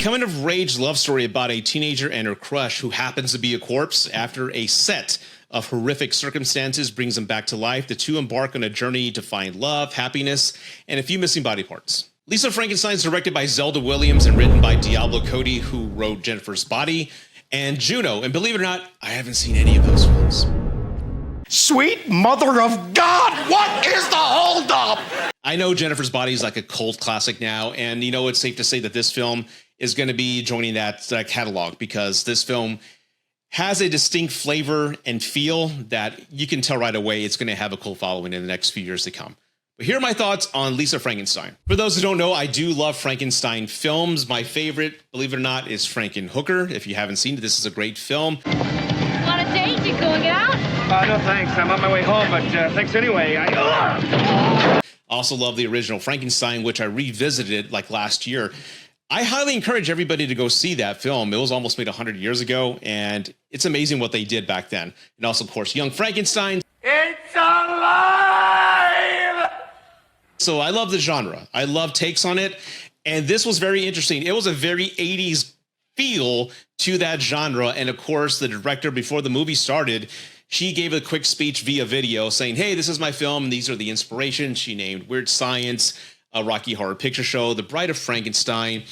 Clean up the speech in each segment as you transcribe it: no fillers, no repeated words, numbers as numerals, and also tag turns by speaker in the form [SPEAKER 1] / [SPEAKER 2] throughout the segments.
[SPEAKER 1] coming of rage love story about a teenager and her crush who happens to be a corpse. After a set of horrific circumstances brings them back to life, the two embark on a journey to find love, happiness, and a few missing body parts. Lisa Frankenstein is directed by Zelda Williams and written by Diablo Cody, who wrote Jennifer's Body and Juno. And believe it or not, I haven't seen any of those films.
[SPEAKER 2] Sweet mother of God, what is the holdup?
[SPEAKER 1] I know Jennifer's Body is like a cult classic now, and you know it's safe to say that this film is going to be joining that catalog, because this film has a distinct flavor and feel that you can tell right away it's going to have a cult following in the next few years to come. But here are my thoughts on Lisa Frankenstein. For those who don't know, I do love Frankenstein films. My favorite, believe it or not, is Frankenhooker. If you haven't seen it, this is a great film.
[SPEAKER 3] Want a date? You going out?
[SPEAKER 4] No thanks. I'm on my way home, but thanks anyway.
[SPEAKER 1] I also love the original Frankenstein, which I revisited like last year. I highly encourage everybody to go see that film. It was almost made 100 years ago, and it's amazing what they did back then. And also, of course, Young Frankenstein.
[SPEAKER 2] It's alive!
[SPEAKER 1] So I love the genre. I love takes on it. And this was very interesting. It was a very 80s feel to that genre. And of course, the director, before the movie started, she gave a quick speech via video saying, hey, this is my film, and these are the inspirations. She named Weird Science, a Rocky Horror Picture Show, The Bride of Frankenstein,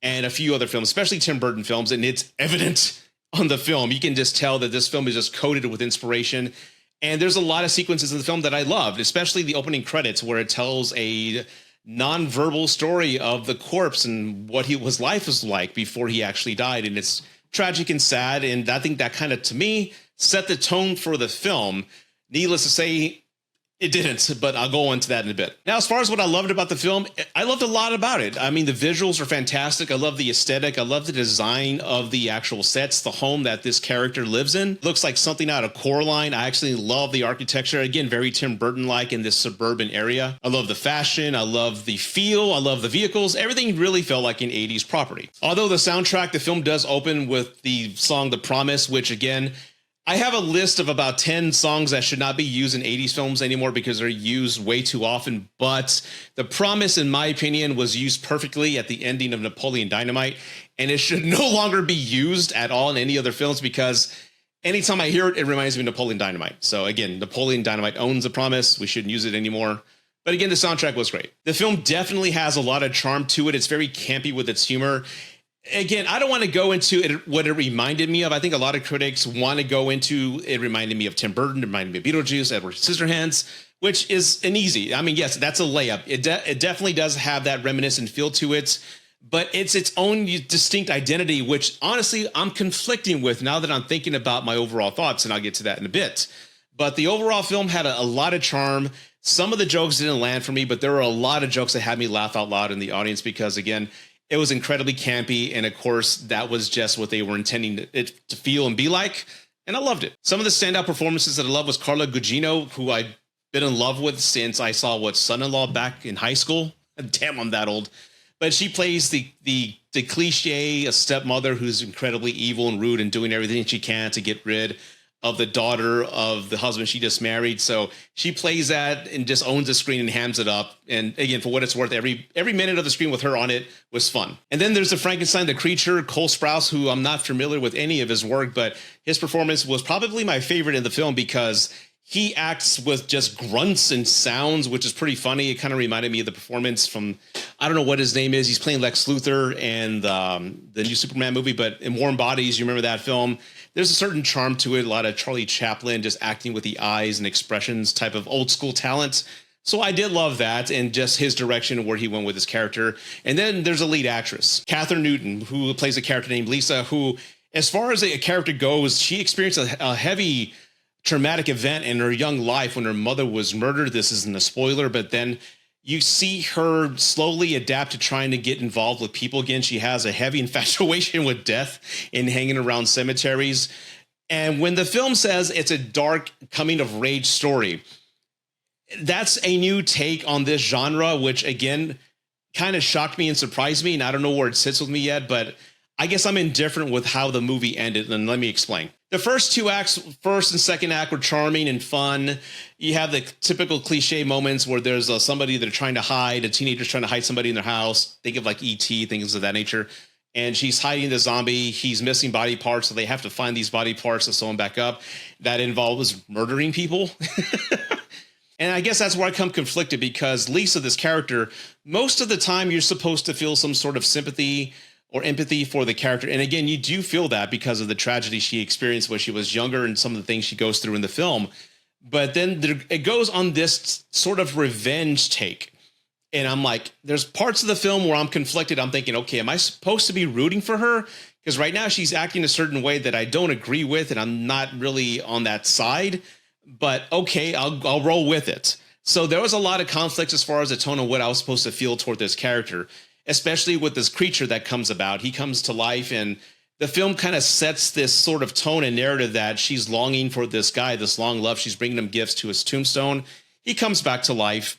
[SPEAKER 1] and a few other films, especially Tim Burton films. And it's evident on the film. You can just tell that this film is just coated with inspiration. And there's a lot of sequences in the film that I loved, especially the opening credits, where it tells a non-verbal story of the corpse and what his life was like before he actually died. And it's tragic and sad. And I think that kind of, to me, set the tone for the film. Needless to say, it didn't, but I'll go into that in a bit. Now, as far as what I loved about the film, I loved a lot about it. I mean, the visuals are fantastic. I love the aesthetic. I love the design of the actual sets, the home that this character lives in. Looks like something out of Coraline. I actually love the architecture. Again, very Tim Burton-like in this suburban area. I love the fashion. I love the feel. I love the vehicles. Everything really felt like an 80s property. Although the soundtrack, the film does open with the song The Promise, which again, I have a list of about 10 songs that should not be used in 80s films anymore because they're used way too often. But The Promise, in my opinion, was used perfectly at the ending of Napoleon Dynamite. And it should no longer be used at all in any other films, because anytime I hear it, it reminds me of Napoleon Dynamite. So again, Napoleon Dynamite owns The Promise. We shouldn't use it anymore. But again, the soundtrack was great. The film definitely has a lot of charm to it. It's very campy with its humor. Again, I don't want to go into it, what it reminded me of. I think a lot of critics want to go into it reminded me of Tim Burton, it reminded me of Beetlejuice, Edward Scissorhands, which is an easy. I mean, yes, that's a layup. It definitely does have that reminiscent feel to it, but it's its own distinct identity, which honestly I'm conflicting with now that I'm thinking about my overall thoughts, and I'll get to that in a bit. But the overall film had a lot of charm. Some of the jokes didn't land for me, but there were a lot of jokes that had me laugh out loud in the audience because, again, it was incredibly campy, and of course, that was just what they were intending it to feel and be like, and I loved it. Some of the standout performances that I love was Carla Gugino, who I've been in love with since I saw Son-in-Law back in high school. Damn, I'm that old. But she plays the cliche, a stepmother who's incredibly evil and rude and doing everything she can to get rid of the daughter of the husband she just married. So she plays that and just owns the screen and hams it up. And again, for what it's worth, every minute of the screen with her on it was fun. And then there's the Frankenstein, the creature, Cole Sprouse, who I'm not familiar with any of his work, but his performance was probably my favorite in the film because he acts with just grunts and sounds, which is pretty funny. It kind of reminded me of the performance from, I don't know what his name is. He's playing Lex Luthor and the new Superman movie, but in Warm Bodies, you remember that film? There's a certain charm to it. A lot of Charlie Chaplin just acting with the eyes and expressions type of old school talent. So I did love that, and just his direction and where he went with his character. And then there's a lead actress, Catherine Newton, who plays a character named Lisa, who, as far as a character goes, she experienced a heavy traumatic event in her young life when her mother was murdered. This isn't a spoiler, but then you see her slowly adapt to trying to get involved with people again. She has a heavy infatuation with death and hanging around cemeteries. And when the film says it's a dark coming of rage story, that's a new take on this genre, which again, kind of shocked me and surprised me. And I don't know where it sits with me yet, but I guess I'm indifferent with how the movie ended. And let me explain. The first two acts, first and second act, were charming and fun. You have the typical cliche moments where there's somebody they're trying to hide, a teenager's trying to hide somebody in their house. Think of like E.T., things of that nature. and she's hiding the zombie. He's missing body parts, so they have to find these body parts to sew him back up. That involves murdering people. And I guess that's where I come conflicted, because Lisa, this character, most of the time you're supposed to feel some sort of sympathy or empathy for the character. And again, you do feel that because of the tragedy she experienced when she was younger and some of the things she goes through in the film. But then it goes on this sort of revenge take. And I'm like, there's parts of the film where I'm conflicted. I'm thinking, okay, am I supposed to be rooting for her? Because right now she's acting a certain way that I don't agree with, and I'm not really on that side. But okay, I'll roll with it. So there was a lot of conflict as far as the tone of what I was supposed to feel toward this character, especially with this creature that comes about. He comes to life, and the film kind of sets this sort of tone and narrative that she's longing for this guy, this long love. She's bringing him gifts to his tombstone. He comes back to life,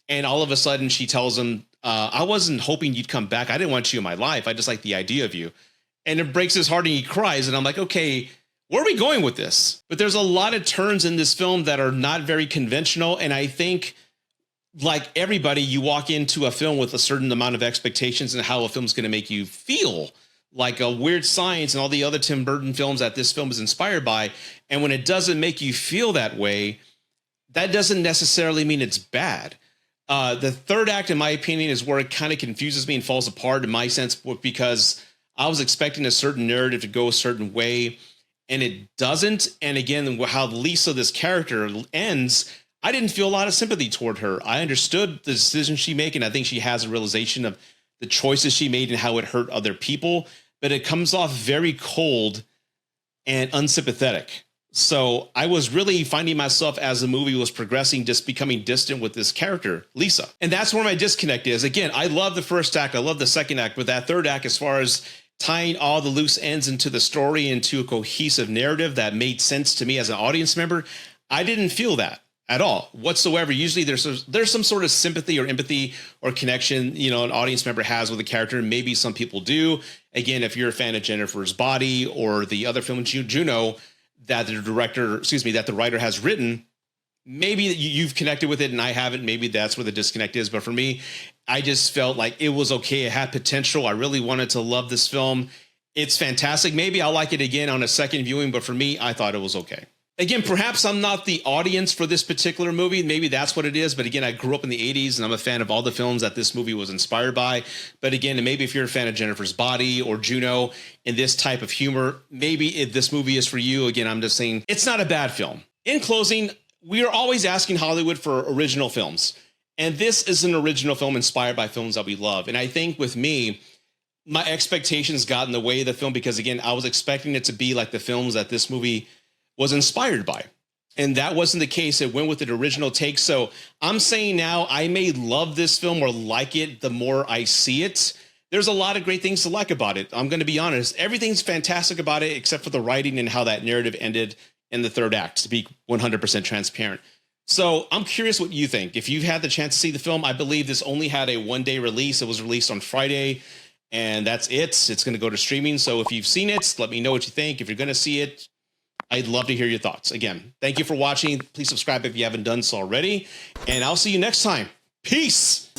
[SPEAKER 1] and all of a sudden she tells him, I wasn't hoping you'd come back. I didn't want you in my life. I just like the idea of you. And it breaks his heart and he cries. And I'm like, okay, where are we going with this? But there's a lot of turns in this film that are not very conventional. And I think, like everybody, you walk into a film with a certain amount of expectations and how a film's going to make you feel, like a Weird Science and all the other Tim Burton films that this film is inspired by. And when it doesn't make you feel that way, that doesn't necessarily mean it's bad. The third act, in my opinion, is where it kind of confuses me and falls apart in my sense, because I was expecting a certain narrative to go a certain way, and it doesn't. And again, how Lisa, this character, ends, I didn't feel a lot of sympathy toward her. I understood the decision she made, and I think she has a realization of the choices she made and how it hurt other people, but it comes off very cold and unsympathetic. So I was really finding myself, as the movie was progressing, just becoming distant with this character, Lisa. And that's where my disconnect is. Again, I love the first act. I love the second act. But that third act, as far as tying all the loose ends into the story, into a cohesive narrative that made sense to me as an audience member, I didn't feel that at all whatsoever. Usually there's some sort of sympathy or empathy or connection, you know, an audience member has with a character. Maybe some people do. Again, if you're a fan of Jennifer's Body or the other film Juno, that the writer has written, maybe you've connected with it and I haven't. Maybe that's where the disconnect is. But for me, I just felt like it was okay. It had potential. I really wanted to love this film. It's fantastic. Maybe I'll like it again on a second viewing, but for me, I thought it was okay. Again, perhaps I'm not the audience for this particular movie. Maybe that's what it is. But again, I grew up in the 80s and I'm a fan of all the films that this movie was inspired by. But again, maybe if you're a fan of Jennifer's Body or Juno and this type of humor, maybe this movie is for you. Again, I'm just saying it's not a bad film. In closing, we are always asking Hollywood for original films. And this is an original film inspired by films that we love. And I think with me, my expectations got in the way of the film because, again, I was expecting it to be like the films that this movie was inspired by. And that wasn't the case. It went with an original take. So I'm saying now I may love this film or like it the more I see it. There's a lot of great things to like about it. I'm going to be honest. Everything's fantastic about it except for the writing and how that narrative ended in the third act, to be 100% transparent. So I'm curious what you think. If you've had the chance to see the film, I believe this only had a one-day release. It was released on Friday, and that's it. It's going to go to streaming. So if you've seen it, let me know what you think. If you're going to see it, I'd love to hear your thoughts. Again, thank you for watching. Please subscribe if you haven't done so already. And I'll see you next time. Peace.